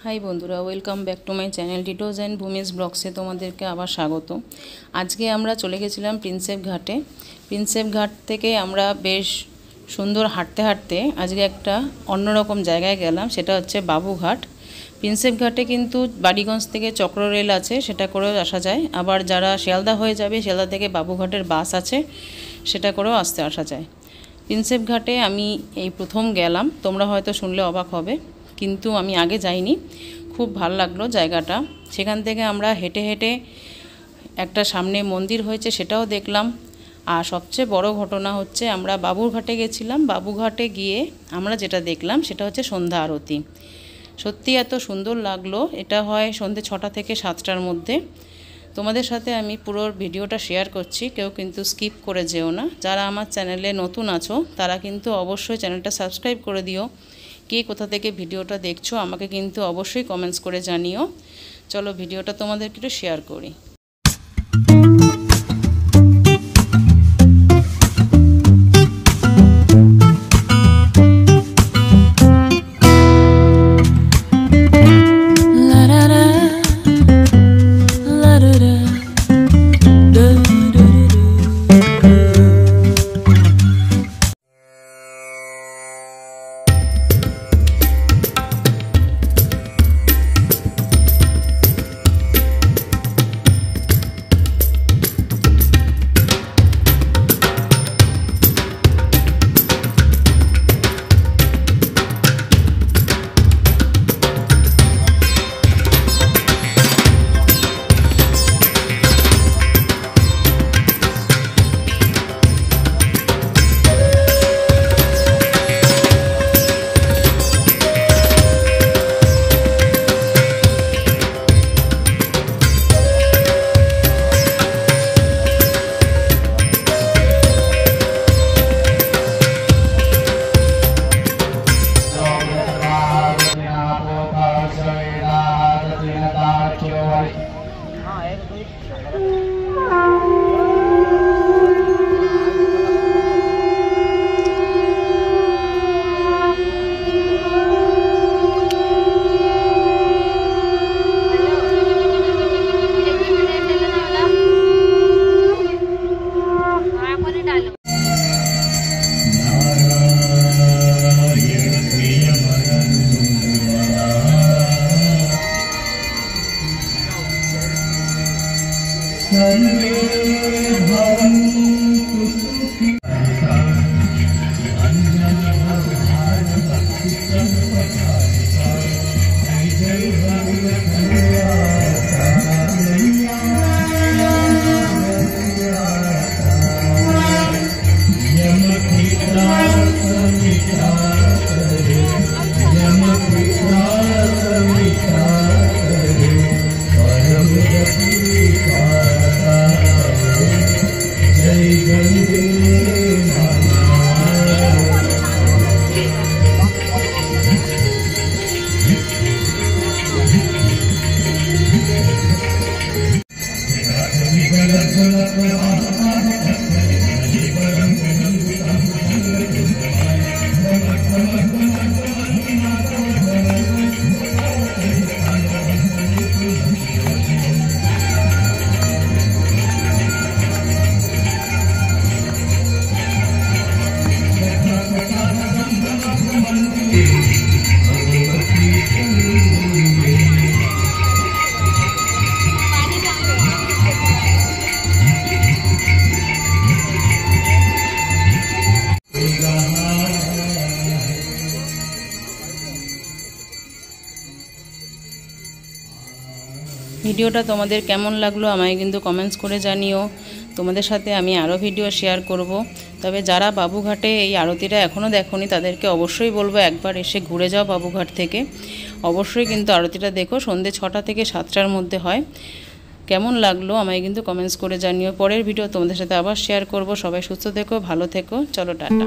High बंधुरा welcome back to my channel Titoj and Bhumij ब्लग्से तुम्हादेरके आबार स्वागत। आजके आमरा चले गेছিলাম प्रिंसेप घाटे। प्रिंसेप घाट थेके आमरा बेश सुंदर हाঁটতে हाঁটতে आजके एकटा अन्यरकम जायगाय गेलाम, सेटा हच्छे बाबूघाट। प्रिंसेप घाटे किन्तु बाड़ीगंज थेके चक्र रेल आछे, सेटा करेও आसा जाय। आबार जारा शियालदा हये जाबे शियालदा थेके बाबूघाटेर बास आछे, सेटा करेও आसते आसा जाय। प्रिंसेप घाटे आमी এই प्रथम गेलाम, तोमरा हयतो शुनले अबाक होबे, किन्तु आमी आगे जाइनी। खूब भालो लागलो जायगाटा। सेखान थेके आमरा हेঁটে हेঁটে একটা सामने मंदिर हयेछे सेटाও देखलाम। আর সবচেয়ে বড় ঘটনা হচ্ছে আমরা বাবুঘাটে গেছিলাম। বাবুঘাটে গিয়ে আমরা যেটা দেখলাম সেটা হচ্ছে সন্ধ্যা আরতি। সত্যি এত সুন্দর লাগলো। এটা হয় সন্ধ্যে ৬টা থেকে ৭টার মধ্যে। তোমাদের সাথে আমি পুরো ভিডিওটা শেয়ার করছি, কেউ কিন্তু স্কিপ করে যেও না। যারা আমার চ্যানেলে নতুন আছো তারা কিন্তু অবশ্যই চ্যানেলটা সাবস্ক্রাইব করে দিও। কে কোথা থেকে ভিডিওটা দেখছো আমাকে কিন্তু অবশ্যই কমেন্টস করে জানিও। চলো ভিডিওটা তোমাদেরকে একটু শেয়ার করি। ভিডিওটা তোমাদের কেমন লাগলো আমায় কিন্তু কমেন্টস করে জানিও। তোমাদের সাথে আমি আরও ভিডিও শেয়ার করব। তবে যারা বাবুঘাটে এই আরতিটা এখনও দেখোনি তাদেরকে অবশ্যই বলবো একবার এসে ঘুরে যাও বাবুঘাট থেকে। অবশ্যই কিন্তু আরতিটা দেখো, সন্ধ্যে ৬টা থেকে ৭টার মধ্যে হয়। কেমন লাগলো আমায় কিন্তু কমেন্টস করে জানিও। পরের ভিডিও তোমাদের সাথে আবার শেয়ার করব। সবাই সুস্থ থেকো, ভালো থেকো। চলো টাটা।